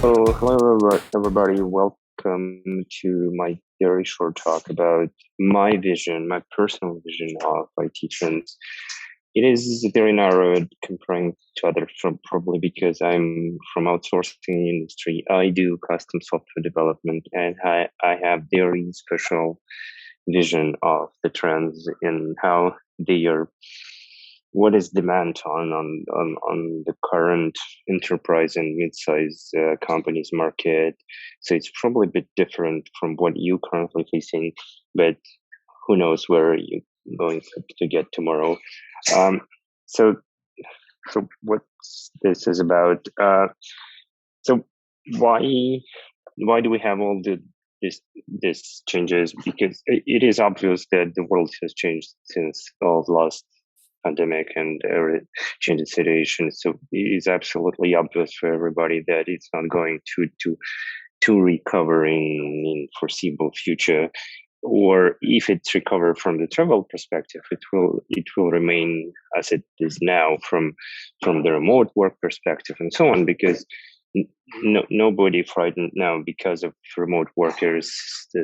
Oh, hello everybody. Welcome to my very short talk about my vision, my personal vision of IT trends. It is very narrow comparing to others, probably because I'm from outsourcing industry. I do custom software development, and I have very special vision of the trends and how they are, what is demand on the current enterprise and mid-size companies market. So it's probably a bit different from what you currently facing, but who knows where you're going to get tomorrow. Um, so so what this is about? So why why do we have all this changes? Because it is obvious that the world has changed since all last pandemic and changed situation. So it is absolutely obvious for everybody that it's not going to recover in foreseeable future. Or if it's recovered from the travel perspective, it will remain as it is now from the remote work perspective and so on. Because nobody frightened now because of remote workers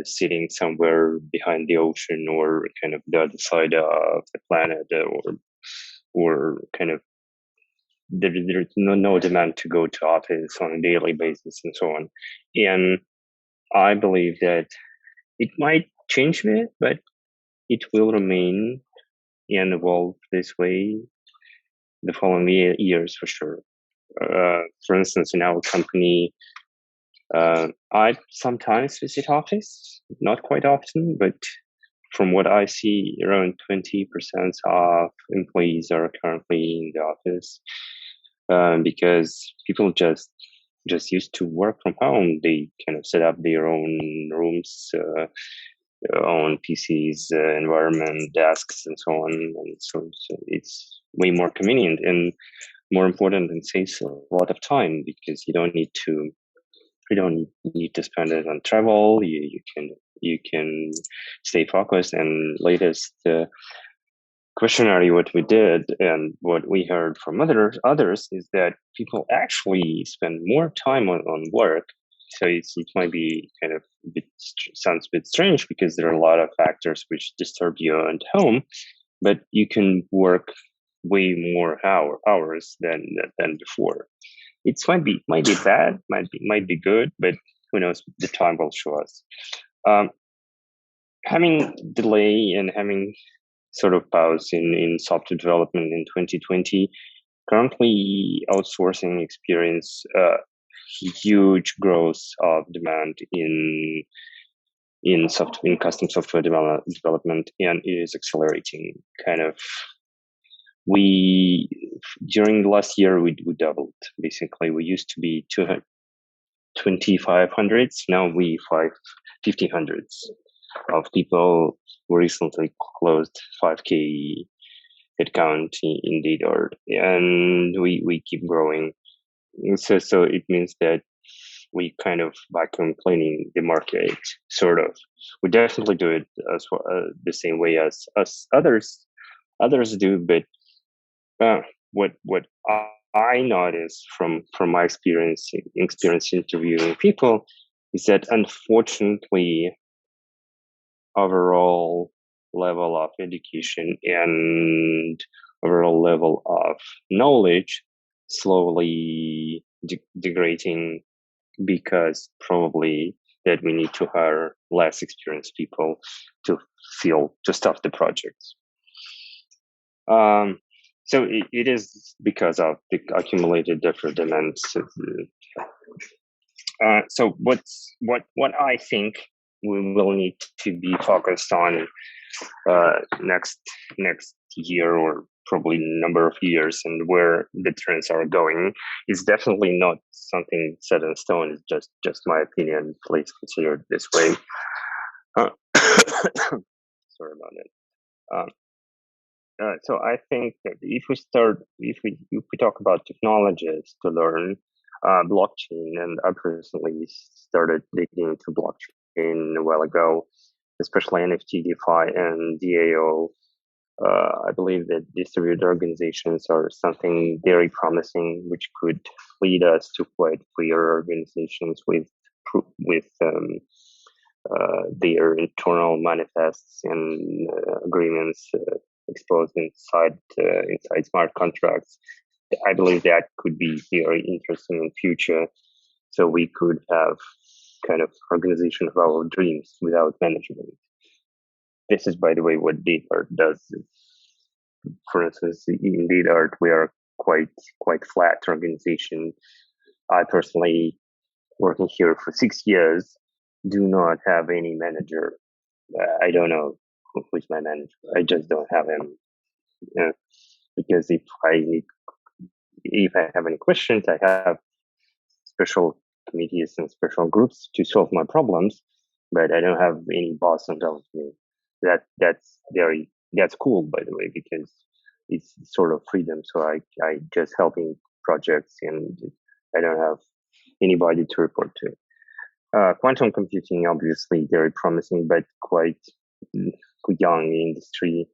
sitting somewhere behind the ocean or kind of the other side of the planet, or kind of there's no demand to go to office on a daily basis and so on. And I believe that it might change a bit, but it will remain and evolve this way the following years for sure. For instance, in our company, I sometimes visit office, not quite often, but from what I see, around 20% of employees are currently in the office, because people just used to work from home. They kind of set up their own rooms, their own PCs, environment, desks, and so on. And so it's way more convenient and more important, and saves a lot of time because you don't need to spend it on travel. You can stay focused. And latest questionnaire what we did and what we heard from others is that people actually spend more time on work. So it might be kind of sounds a bit strange because there are a lot of factors which disturb you at home, but you can work way more hours than before. It might be bad, might be good, but who knows? The time will show us. Um, Having delay and having sort of pause in software development in 2020, currently outsourcing experience huge growth of demand in custom software development, and it is accelerating. Kind of, we during the last year we doubled. Basically, we used to be 2,500s, now we 1,500s of people who recently closed 5K headcount in DataArt, and we keep growing. So it means that we kind of vacuum cleaning the market, sort of. We definitely do it as well, the same way as others do, but what I notice from my experience interviewing people is that unfortunately overall level of education and overall level of knowledge slowly degrading, because probably that we need to hire less experienced people to stuff the projects. So it is because of the accumulated different demands. So what I think we will need to be focused on next year, or probably number of years, and where the trends are going is definitely not something set in stone. It's just my opinion. Please consider it this way. Sorry about it. So I think that if we talk about technologies to learn blockchain, and I personally started digging into blockchain a while ago, especially NFT, DeFi, and DAO. I believe that distributed organizations are something very promising, which could lead us to quite clear organizations with their internal manifests and agreements exposed inside smart contracts. I believe that could be very interesting in future. So we could have kind of organization of our dreams without management. This is, by the way, what DataArt does. For instance, in DataArt, we are quite flat organization. I personally, working here for 6 years, do not have any manager. I don't know who's my manager. I just don't have him. Because if I have any questions, I have special committees and special groups to solve my problems, but I don't have any boss on top of me. That's cool, by the way, because it's sort of freedom. So I just helping projects and I don't have anybody to report to. Quantum computing, obviously, very promising, but quite young industry.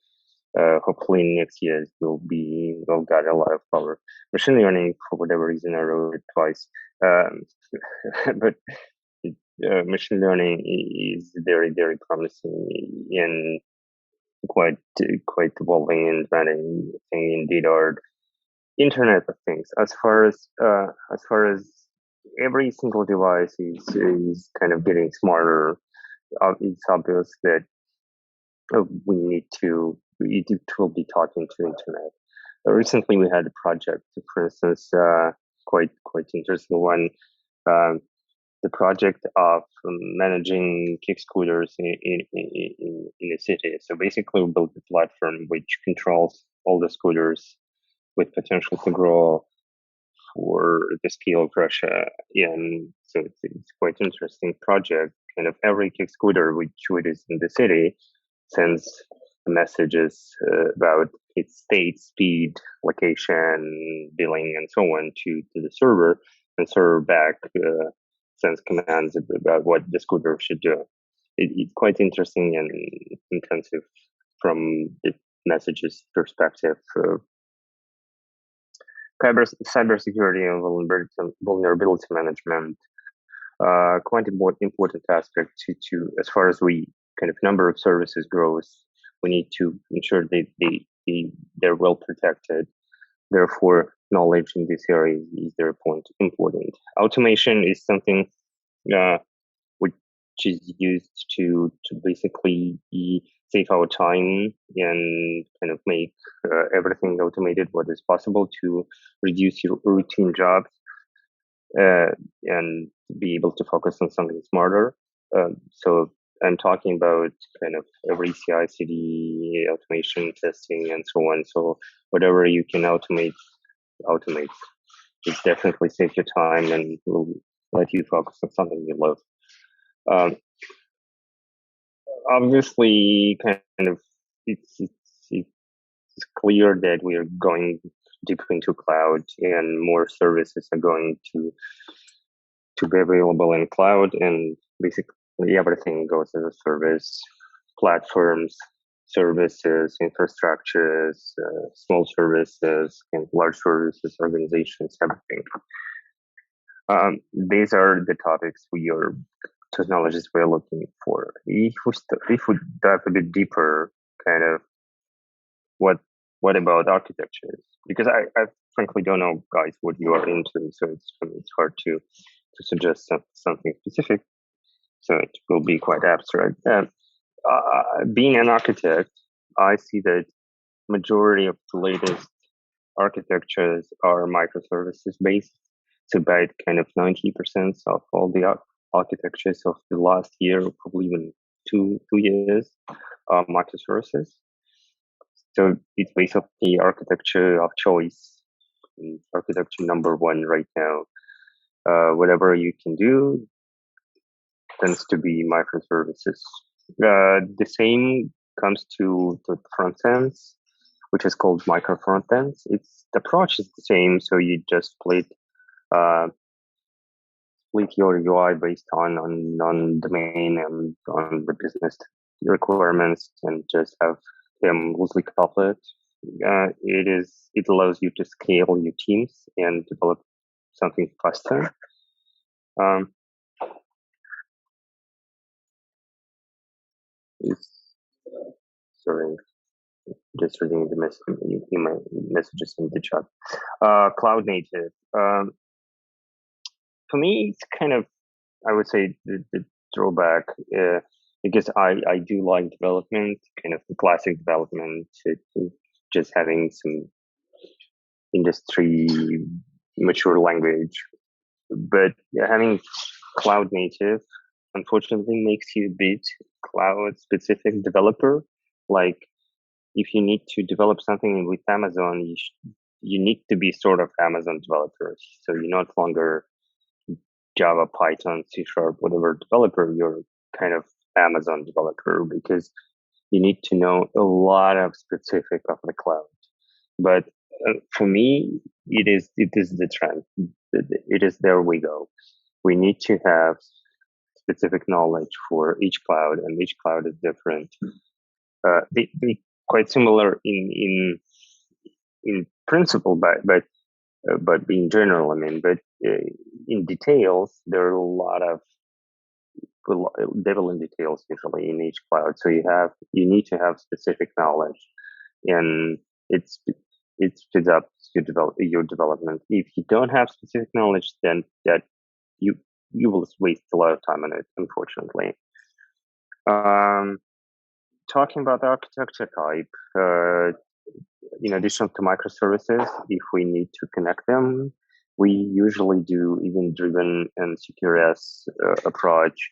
Hopefully next year will got a lot of power. Machine learning, for whatever reason, I wrote it twice. But machine learning is very promising and quite evolving and advancing in DataArt. Internet of Things. As far as every single device is kind of getting smarter, it's obvious that it will be taught into internet. Recently, we had a project, for instance, quite interesting one. The project of managing kick scooters in a city. So basically, we built a platform which controls all the scooters with potential to grow for the scale of Russia. And so it's quite interesting project. Kind of every kick scooter which is in the city sends messages about its state, speed, location, billing, and so on to the server, and server back sends commands about what the scooter should do. It's quite interesting and intensive from the messages perspective. Cybersecurity and vulnerability management, quite important aspect to as far as we kind of number of services grows, we need to ensure they're well protected. Therefore, knowledge in this area is very important. Automation is something which is used to basically save our time and kind of make everything automated what is possible to reduce your routine jobs and be able to focus on something smarter. So I'm talking about kind of every CI/CD automation, testing, and so on. So whatever you can automate. It definitely saves your time and will let you focus on something you love. Obviously, kind of, it's clear that we are going deep into cloud, and more services are going to be available in cloud, and basically everything goes as a service. Platforms, services, infrastructures, small services, and large services, organizations, everything. These are the topics technologies we're looking for. If we dive a bit deeper, kind of what about architectures? Because I frankly don't know, guys, what you are into, so it's hard to suggest something specific. So it will be quite abstract. Being an architect, I see that majority of the latest architectures are microservices based. So about kind of 90% of all the architectures of the last year, probably even two years, are microservices. So it's basically architecture of choice, architecture number one right now. Whatever you can do tends to be microservices. The same comes to the front ends, which is called micro front ends. The approach is the same, so you just split your UI based on domain and on the business requirements, and just have them loosely coupled. It allows you to scale your teams and develop something faster. Sorry, just reading the messages in the chat. Cloud native. For me, it's kind of, I would say, the drawback, because I do like development, kind of the classic development, just having some industry mature language. But having cloud native, unfortunately, makes you a bit cloud specific developer. Like, if you need to develop something with Amazon, you need to be sort of Amazon developer. So you're not longer Java, Python, C#, whatever developer. You're kind of Amazon developer, because you need to know a lot of specific of the cloud. But for me, it is the trend. It is there we go. We need to have specific knowledge for each cloud, and each cloud is different. They quite similar in principle, but in general, I mean, but in details, there are a lot of devil in details usually in each cloud. So you need to have specific knowledge, and it speeds up your development. If you don't have specific knowledge, then that you will waste a lot of time on it, unfortunately. Talking about the architecture type, in addition to microservices, if we need to connect them, we usually do event-driven and CQRS approach,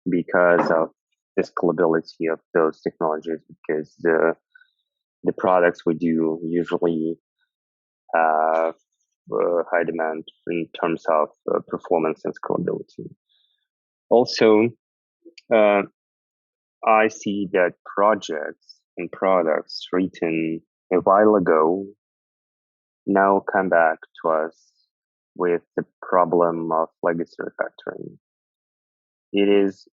because of the scalability of those technologies, because the products we do usually have high demand in terms of performance and scalability. Also, I see that projects and products written a while ago now come back to us with the problem of legacy refactoring. It is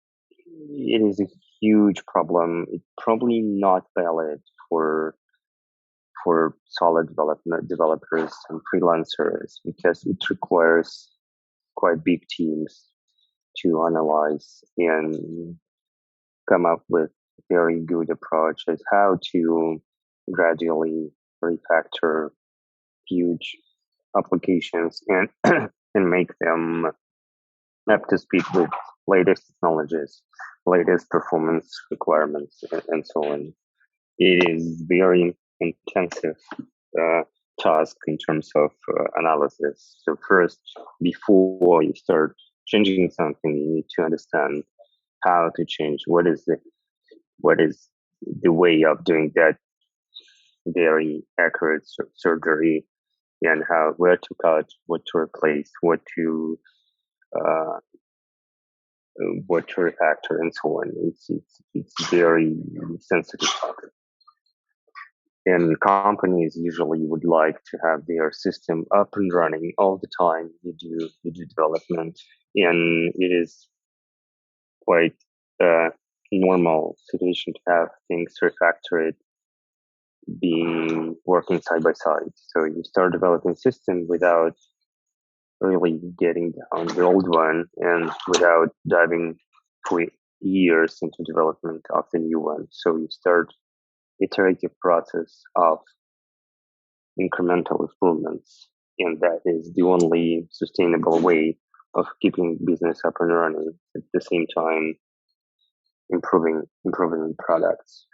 a huge problem. It's probably not valid for solid developers and freelancers, because it requires quite big teams to analyze and come up with very good approaches how to gradually refactor huge applications and and make them up to speed with latest technologies, latest performance requirements, and so on. It is very intensive task in terms of analysis. So first, before you start changing something, you need to understand how to change. What is the way of doing that very accurate surgery, and where to cut, what to replace, what to refactor, and so on. It's very sensitive topic. And companies usually would like to have their system up and running all the time. You do development, and it is quite a normal situation to have things refactored, being working side by side. So you start developing system without really getting down the old one, and without diving for years into development of the new one. So you start iterative process of incremental improvements, and that is the only sustainable way of keeping business up and running, at the same time improving products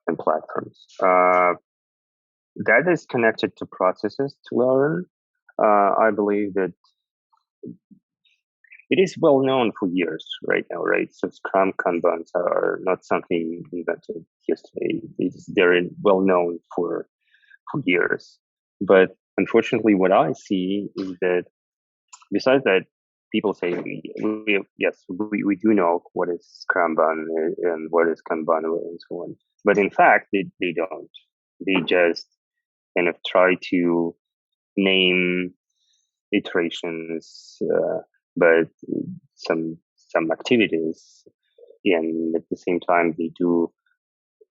and platforms. That is connected to processes to learn. I believe that it is well known for years right now, right? So Scrum, Kanbans are not something invented yesterday. They're well known for years. But unfortunately, what I see is that besides that, people say, we do know what is Kanban and what is Kanban and so on. But in fact, they don't. They just kind of try to name iterations, but some activities, and at the same time they do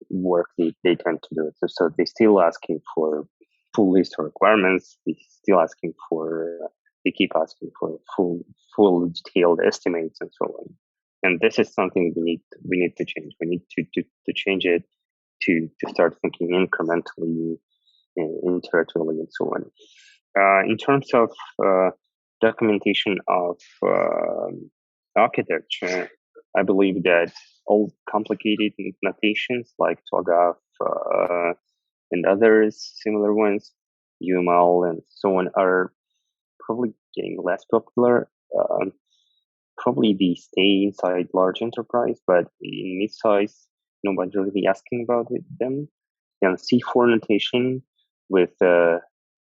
work they tend to do. So they're still asking for full list of requirements. They keep asking for full detailed estimates and so on. And this is something we need to change. We need to change it to start thinking incrementally, iteratively, and so on. In terms of documentation of architecture, I believe that all complicated notations like TOGAF and others, similar ones, UML and so on, are probably getting less popular. Probably they stay inside large enterprise, but in mid-size, nobody's really asking about them. And C4 notation with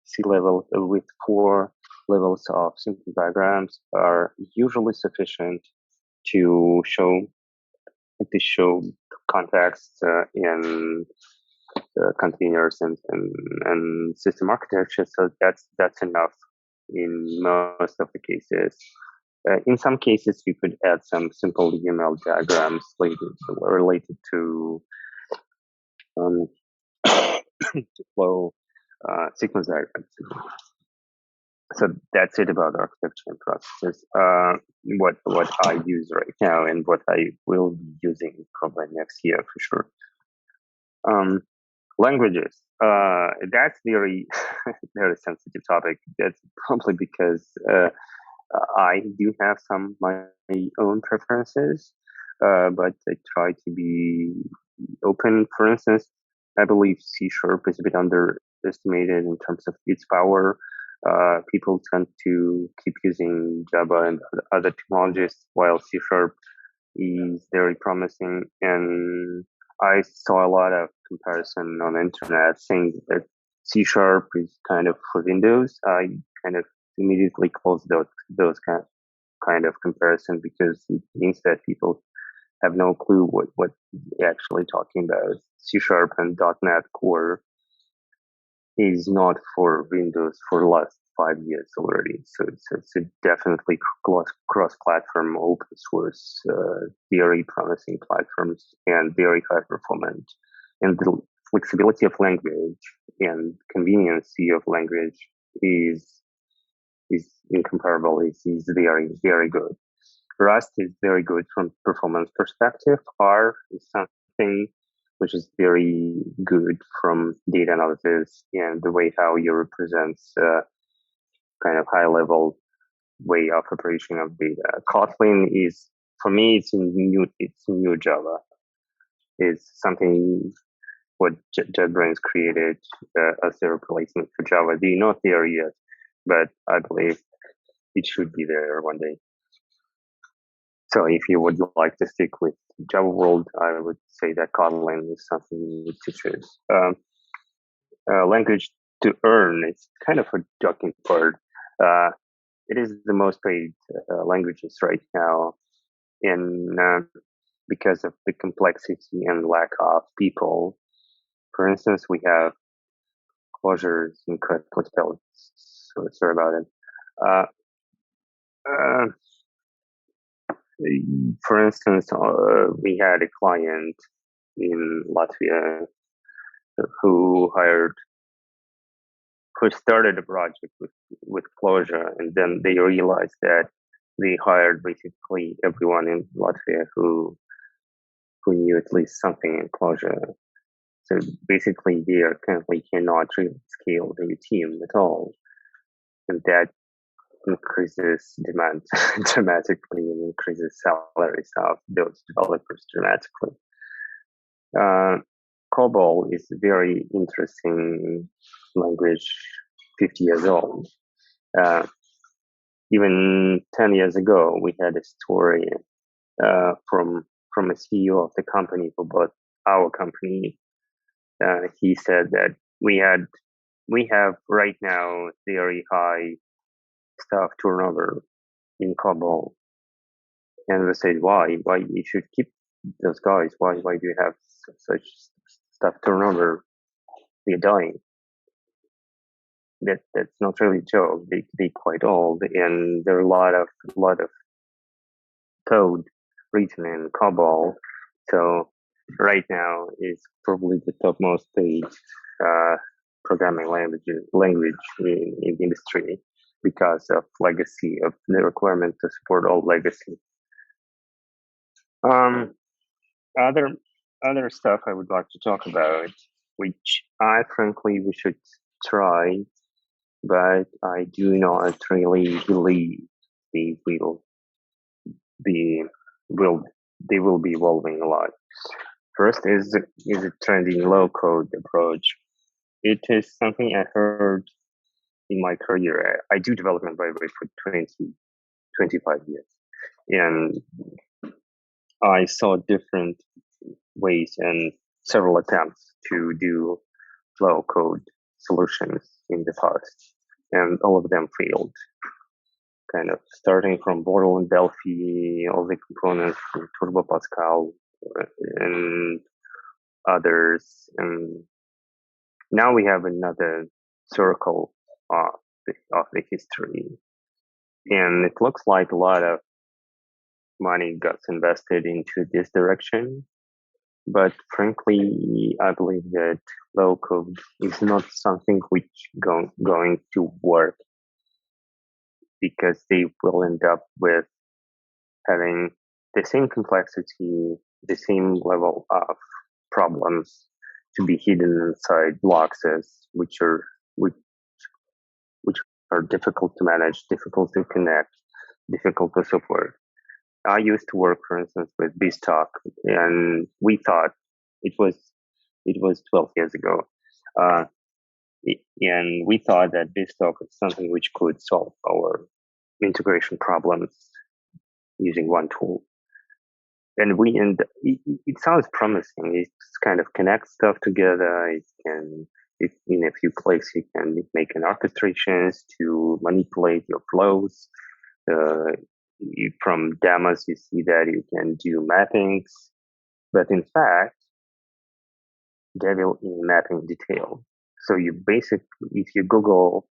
C-level with 4 levels of simple diagrams are usually sufficient to show context in containers and system architecture. So that's enough in most of the cases. In some cases, you could add some simple UML diagrams related to to flow sequence diagrams. So that's it about architecture and processes. What I use right now and what I will be using probably next year for sure. Languages. That's very very sensitive topic. That's probably because I do have my own preferences, but I try to be open. For instance, I believe C# is a bit underestimated in terms of its power. People tend to keep using Java and other technologies, while C# is very promising. And I saw a lot of comparison on the internet saying that C# is kind of for Windows. I kind of immediately closed those kind of comparison because it means that people have no clue what they're actually talking about. C# and .NET Core is not for Windows for the last 5 years already. So it's a definitely cross-platform, open source, very promising platforms and very high performant. And the flexibility of language and conveniency of language is incomparable. Is very, very good. Rust is very good from performance perspective. R is something which is very good from data analysis and the way how you represent kind of high level way of operation of data. Kotlin is, for me, it's new Java. It's something what JetBrains created as a replacement for Java. They're not there yet, but I believe it should be there one day. So if you would like to stick with Java world, I would say that Kotlin is something you need to choose. Language to earn, it's kind of a joking part. It is the most paid languages right now, and because of the complexity and lack of people. For instance, we have closures incorrectly spelled. So sorry about it. For instance, we had a client in Latvia who started a project with Clojure, and then they realized that they hired basically everyone in Latvia who knew at least something in Clojure. So basically, they currently cannot really scale their team at all, and that increases demand dramatically and increases salaries of those developers dramatically. COBOL is a very interesting language, 50 years old. Even 10 years ago, we had a story from a CEO of the company who bought our company. He said that we have right now very high staff turnover in COBOL, and we said why you should keep those guys? Why do you have such staff turnover? They're dying. That's not really a joke. They quite old, and there are a lot of code written in COBOL. So right now is probably the topmost paid programming language in the industry because of legacy of the requirement to support all legacy. Um, other other stuff I would like to talk about, which I frankly we should try, but I do not really believe they be will they will be evolving a lot. First is a trending low code approach. It is something I heard in my career. I do development by the way for 25 years. And I saw different ways and several attempts to do low code solutions in the past. And all of them failed. Kind of starting from Borderland Delphi, all the components from Turbo Pascal and others. And now we have another circle of the history. And it looks like a lot of money got invested into this direction. But frankly, I believe that low code is not something which going to work because they will end up with having the same complexity, the same level of problems to be hidden inside blocks which are difficult to manage, difficult to connect, difficult to support. I used to work, for instance, with Beanstalk, and we thought it was 12 years ago, and we thought that Beanstalk was something which could solve our integration problems using one tool. And it sounds promising. It kind of connects stuff together. In a few clicks, you can make an orchestrations to manipulate your flows. From demos, you see that you can do mappings. But in fact, devil in mapping detail. So you basically, if you Google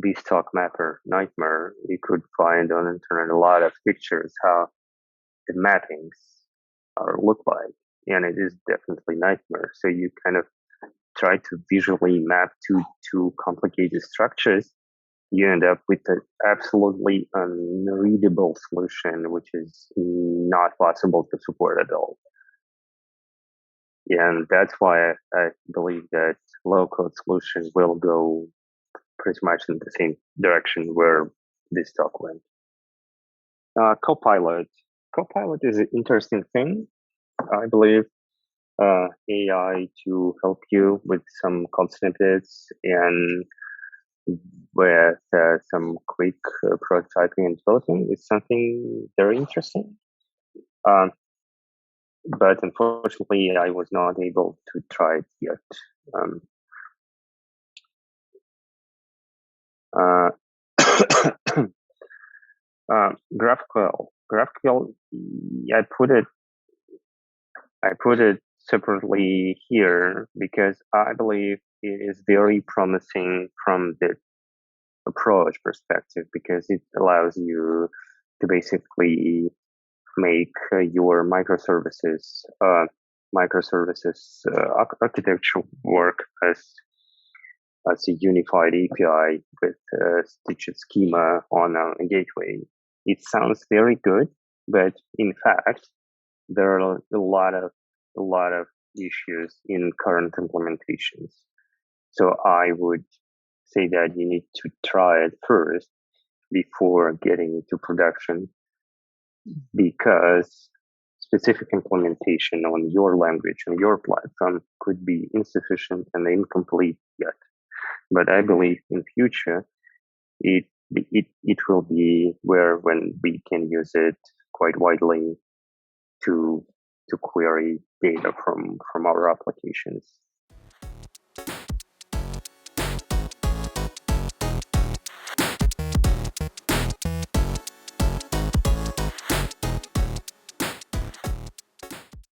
Beanstalk Mapper Nightmare, you could find on the internet a lot of pictures how the mappings look like, and it is definitely nightmare. So you kind of try to visually map two complicated structures, you end up with an absolutely unreadable solution, which is not possible to support at all. And that's why I believe that low-code solutions will go pretty much in the same direction where this talk went. Copilot. Copilot is an interesting thing. I believe AI to help you with some code snippets and with some quick prototyping and developing is something very interesting. But unfortunately, I was not able to try it yet. GraphQL, I put it separately here because I believe it is very promising from the approach perspective because it allows you to basically make your microservices architecture work as a unified API with stitched schema on a gateway. It sounds very good, but in fact, there are a lot of issues in current implementations. So I would say that you need to try it first before getting into production, because specific implementation on your language, on your platform could be insufficient and incomplete yet. But I believe in future, it will be when we can use it quite widely to query data from our applications.